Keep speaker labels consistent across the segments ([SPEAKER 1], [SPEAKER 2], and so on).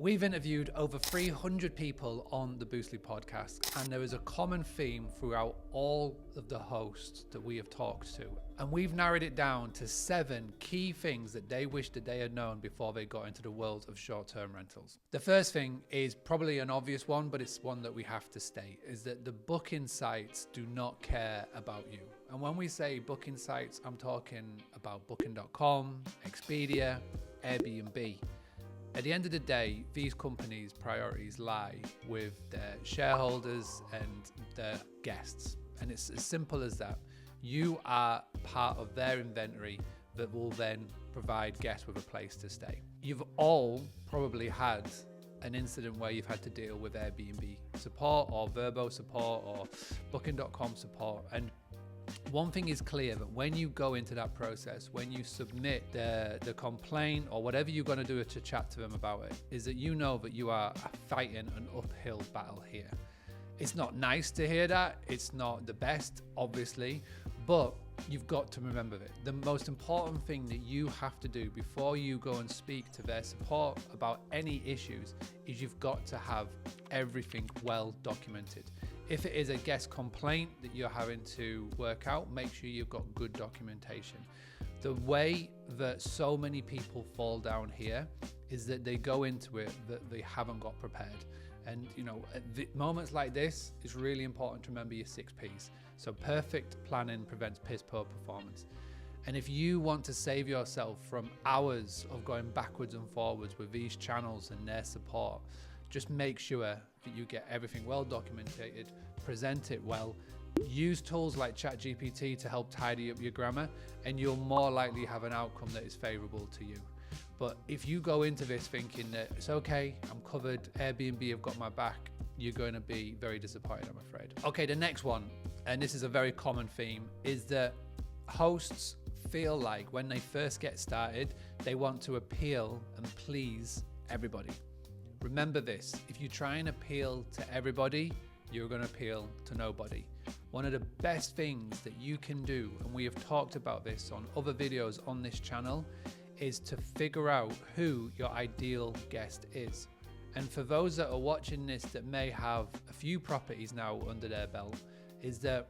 [SPEAKER 1] We've interviewed over 300 people on the Boostly podcast, and there is a common theme throughout all of the hosts that we have talked to. And we've narrowed it down to 7 key things that they wish that they had known before they got into the world of short-term rentals. The first thing is probably an obvious one, but it's one that we have to state, is that the booking sites do not care about you. And when we say booking sites, I'm talking about Booking.com, Expedia, Airbnb. At the end of the day, these companies' priorities lie with their shareholders and their guests. And it's as simple as that. You are part of their inventory that will then provide guests with a place to stay. You've all probably had an incident where you've had to deal with Airbnb support or Vrbo support or Booking.com support. And one thing is clear, that when you go into that process, when you submit the complaint or whatever you're going to do to chat to them about it, is that you know that you are fighting an uphill battle here. It's not nice to hear that. It's not the best, obviously, but you've got to remember that the most important thing that you have to do before you go and speak to their support about any issues is you've got to have everything well documented. If it is a guest complaint that you're having to work out, make sure you've got good documentation. The way that so many people fall down here is that they go into it that they haven't got prepared. And at moments like this, it's really important to remember your 6 Ps. So perfect planning prevents piss poor performance. And if you want to save yourself from hours of going backwards and forwards with these channels and their support, just make sure that you get everything well documented, present it well, use tools like ChatGPT to help tidy up your grammar, and you'll more likely have an outcome that is favorable to you. But if you go into this thinking that it's okay, I'm covered, Airbnb have got my back, you're going to be very disappointed, I'm afraid. Okay, the next one, and this is a very common theme, is that hosts feel like when they first get started, they want to appeal and please everybody. Remember this, if you try and appeal to everybody, you're going to appeal to nobody. One of the best things that you can do, and we have talked about this on other videos on this channel, is to figure out who your ideal guest is. And for those that are watching this that may have a few properties now under their belt, is that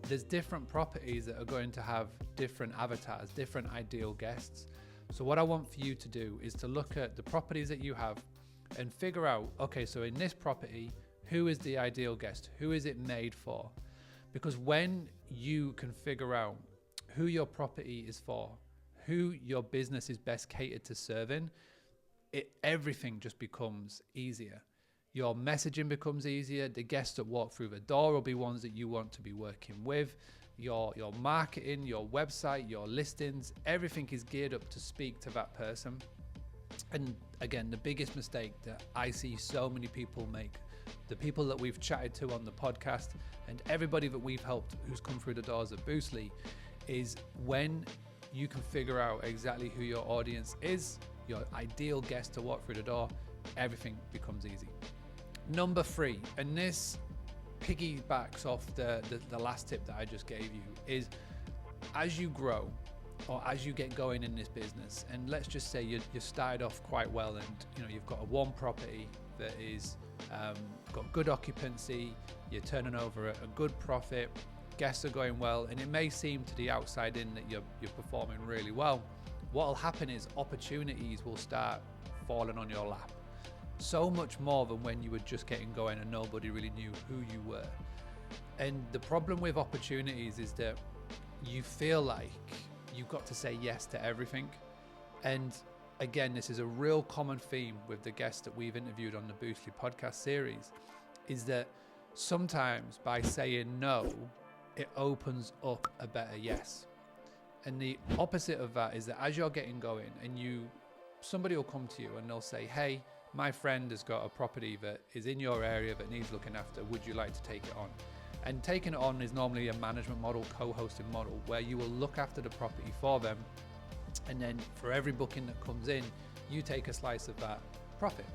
[SPEAKER 1] there's different properties that are going to have different avatars, different ideal guests. So what I want for you to do is to look at the properties that you have and figure out, okay, so in this property, who is the ideal guest? Who is it made for? Because when you can figure out who your property is for, who your business is best catered to serving, everything just becomes easier. Your messaging becomes easier. The guests that walk through the door will be ones that you want to be working with. Your marketing, your website, your listings, everything is geared up to speak to that person. And again, the biggest mistake that I see so many people make, the people that we've chatted to on the podcast and everybody that we've helped who's come through the doors at Boostly, is when you can figure out exactly who your audience is, your ideal guest to walk through the door, everything becomes easy. Number 3, and this piggybacks off the last tip that I just gave you, is as you grow, or as you get going in this business, and let's just say you started off quite well, and you've got one property that is got good occupancy, you're turning over a good profit, guests are going well, and it may seem to the outside in that you're performing really well. What will happen is opportunities will start falling on your lap, so much more than when you were just getting going and nobody really knew who you were. And the problem with opportunities is that you feel like you've got to say yes to everything. And again, this is a real common theme with the guests that we've interviewed on the Boostly podcast series, is that sometimes by saying no, it opens up a better yes. And the opposite of that is that as you're getting going and somebody will come to you and they'll say, hey, my friend has got a property that is in your area that needs looking after, would you like to take it on? And taking it on is normally a management model, co-hosting model, where you will look after the property for them, and then for every booking that comes in, you take a slice of that profit.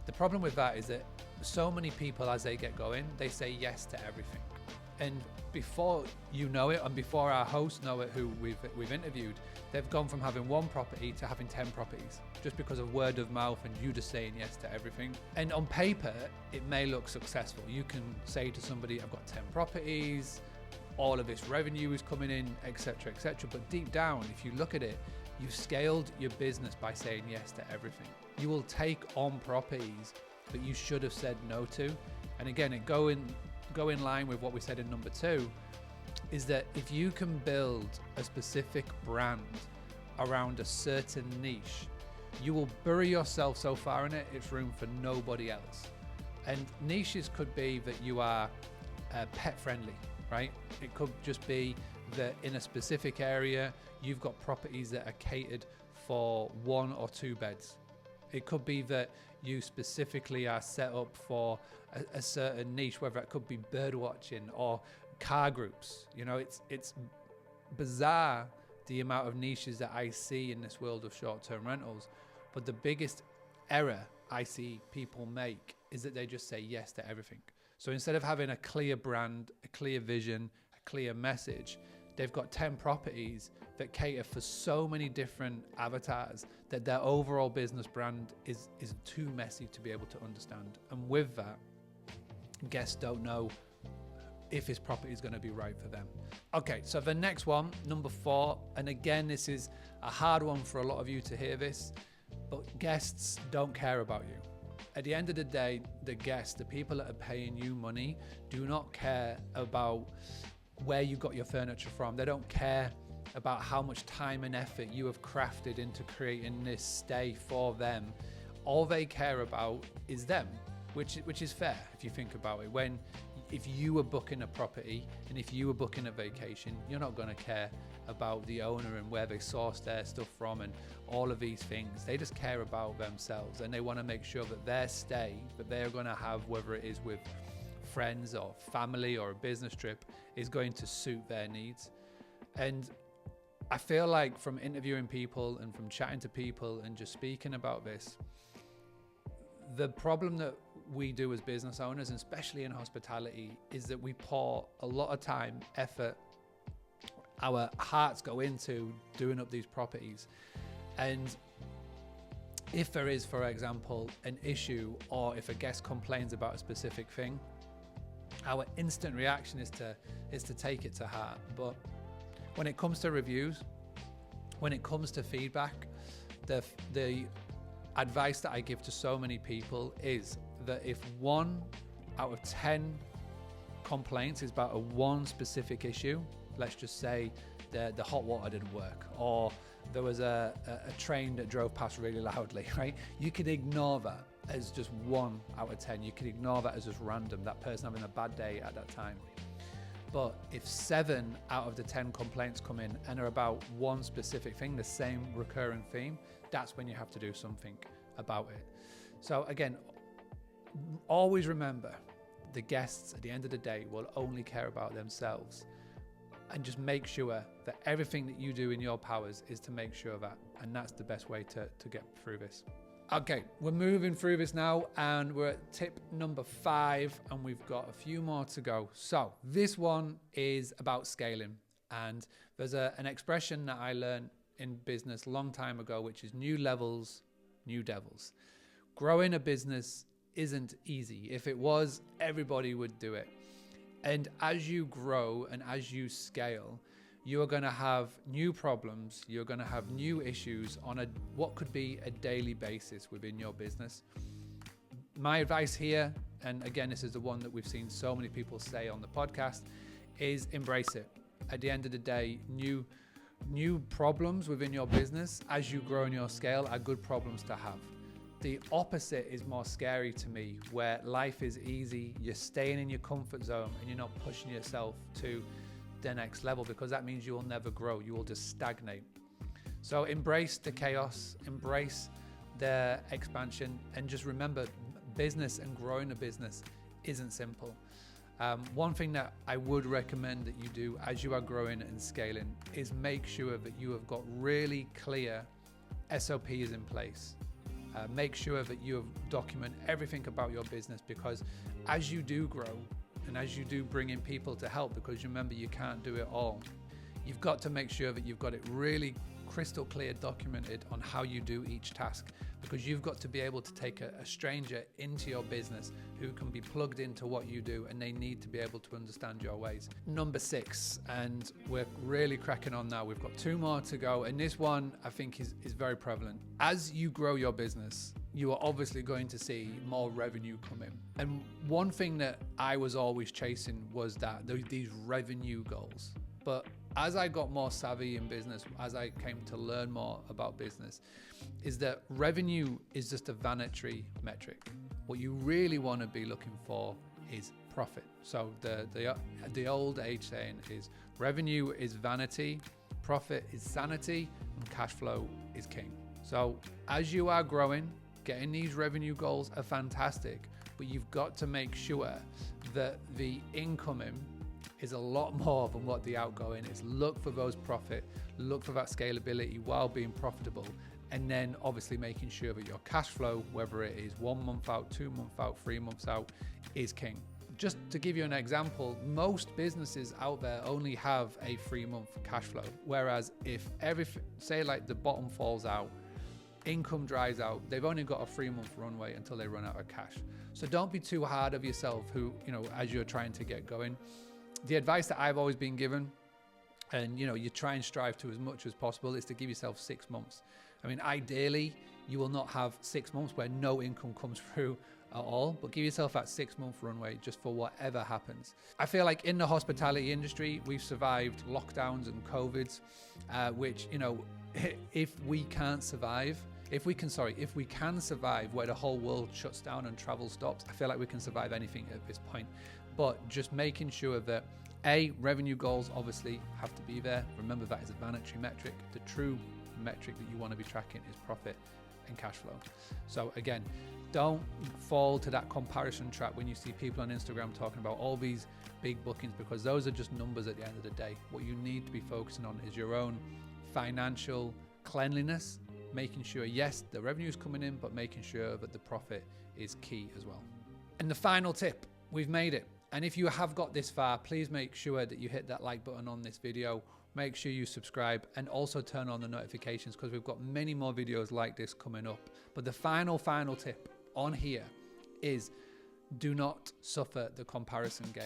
[SPEAKER 1] The problem with that is that so many people, as they get going, they say yes to everything. And before you know it, and before our hosts know it, who we've interviewed, they've gone from having one property to having 10 properties, just because of word of mouth and you just saying yes to everything. And on paper, it may look successful. You can say to somebody, I've got 10 properties, all of this revenue is coming in, etc., etc. But deep down, if you look at it, you've scaled your business by saying yes to everything. You will take on properties that you should have said no to. And again, go in line with what we said in number 2, is that if you can build a specific brand around a certain niche, you will bury yourself so far in it, it's room for nobody else. And niches could be that you are pet friendly, right? It could just be that in a specific area, you've got properties that are catered for 1 or 2 beds. It could be that you specifically are set up for a certain niche, whether it could be bird watching or car groups. You know, it's bizarre the amount of niches that I see in this world of short-term rentals. But the biggest error I see people make is that they just say yes to everything. So instead of having a clear brand, a clear vision, a clear message, they've got 10 properties that cater for so many different avatars that their overall business brand is too messy to be able to understand. And with that, guests don't know if his property is going to be right for them. Okay, so the next one, number 4, and again, this is a hard one for a lot of you to hear this, but guests don't care about you. At the end of the day, the guests, the people that are paying you money, do not care about where you got your furniture from. They don't care about how much time and effort you have crafted into creating this stay for them. All they care about is them, which is fair if you think about it. If you were booking a property and if you were booking a vacation, you're not going to care about the owner and where they source their stuff from and all of these things. They just care about themselves, and they want to make sure that their stay that they're going to have, whether it is with friends or family or a business trip, is going to suit their needs. And I feel like from interviewing people and from chatting to people and just speaking about this, the problem that we do as business owners, and especially in hospitality, is that we pour a lot of time, effort, our hearts go into doing up these properties. And if there is, for example, an issue, or if a guest complains about a specific thing, our instant reaction is to take it to heart. But when it comes to reviews, when it comes to feedback, the advice that I give to so many people is that if 1 out of 10 complaints is about one specific issue, let's just say the hot water didn't work, or there was a train that drove past really loudly, right? You can ignore that as just 1 out of 10. You can ignore that as just random, that person having a bad day at that time. But if 7 out of the 10 complaints come in and are about one specific thing, the same recurring theme, that's when you have to do something about it. So again, always remember, the guests at the end of the day will only care about themselves. And just make sure that everything that you do in your powers is to make sure that, and that's the best way to get through this. Okay, we're moving through this now, and we're at tip number 5, and we've got a few more to go. So this one is about scaling, and there's an expression that I learned in business a long time ago, which is new levels, new devils. Growing a business isn't easy. If it was, everybody would do it. And as you grow and as you scale, you are going to have new problems, you're going to have new issues on what could be a daily basis within your business. My advice here, and again, this is the one that we've seen so many people say on the podcast, is embrace it. At the end of the day, new problems within your business as you grow in your scale are good problems to have. The opposite is more scary to me, where life is easy, you're staying in your comfort zone and you're not pushing yourself to the next level, because that means you will never grow, you will just stagnate. So embrace the chaos, embrace the expansion, and just remember, business and growing a business isn't simple. One thing that I would recommend that you do as you are growing and scaling is make sure that you have got really clear SOPs in place. Make sure that you document everything about your business, because as you do grow and as you do bring in people to help, because remember, you can't do it all, you've got to make sure that you've got it really crystal clear documented on how you do each task, because you've got to be able to take a stranger into your business who can be plugged into what you do, and they need to be able to understand your ways. Number 6, and we're really cracking on now. We've got 2 more to go, and this one I think is very prevalent. As you grow your business, you are obviously going to see more revenue come in. And one thing that I was always chasing was that these revenue goals. But as I got more savvy in business, as I came to learn more about business, is that revenue is just a vanity metric. What you really want to be looking for is profit. So the old age saying is revenue is vanity, profit is sanity, and cash flow is king. So as you are growing, getting these revenue goals are fantastic, but you've got to make sure that the incoming is a lot more than what the outgoing is. Look for those profit, look for that scalability while being profitable, and then obviously making sure that your cash flow, whether it is 1 month out, 2 months out, 3 months out, is king. Just to give you an example, most businesses out there only have a 3-month cash flow, whereas if everything, say like the bottom falls out, income dries out, they've only got a 3-month runway until they run out of cash. So don't be too hard of yourself as you're trying to get going. The advice that I've always been given, and you try and strive to as much as possible, is to give yourself 6 months. I mean, ideally, you will not have 6 months where no income comes through at all, but give yourself that 6-month runway just for whatever happens. I feel like in the hospitality industry, we've survived lockdowns and COVIDs, which, if we can survive where the whole world shuts down and travel stops, I feel like we can survive anything at this point. But just making sure that revenue goals obviously have to be there. Remember, that is a vanity metric. The true metric that you want to be tracking is profit and cash flow. So again, don't fall to that comparison trap when you see people on Instagram talking about all these big bookings, because those are just numbers at the end of the day. What you need to be focusing on is your own financial cleanliness, making sure, yes, the revenue is coming in, but making sure that the profit is key as well. And the final tip, we've made it. And if you have got this far, please make sure that you hit that like button on this video. Make sure you subscribe and also turn on the notifications, because we've got many more videos like this coming up. But the final tip on here is do not suffer the comparison game.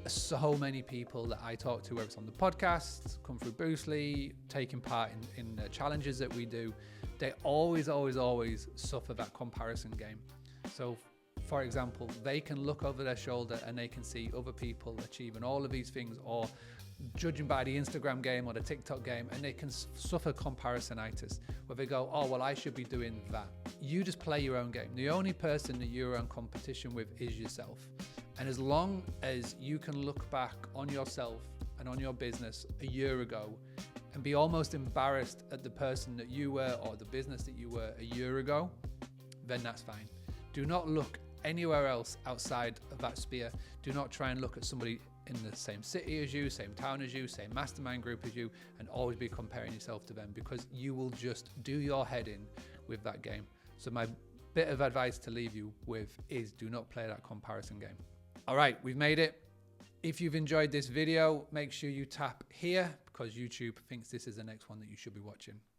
[SPEAKER 1] So many people that I talk to, whether it's on the podcast, come through Boostly, taking part in the challenges that we do, they always suffer that comparison game. So for example, they can look over their shoulder and they can see other people achieving all of these things, or judging by the Instagram game or the TikTok game, and they can suffer comparisonitis, where they go, oh, well, I should be doing that. You just play your own game. The only person that you're in competition with is yourself. And as long as you can look back on yourself and on your business a year ago and be almost embarrassed at the person that you were or the business that you were a year ago, then that's fine. Do not look anywhere else outside of that sphere. Do not try and look at somebody in the same city as you, same town as you, same mastermind group as you, and always be comparing yourself to them, because you will just do your head in with that game. So my bit of advice to leave you with is do not play that comparison game. All right, we've made it. If you've enjoyed this video, make sure you tap here, because YouTube thinks this is the next one that you should be watching.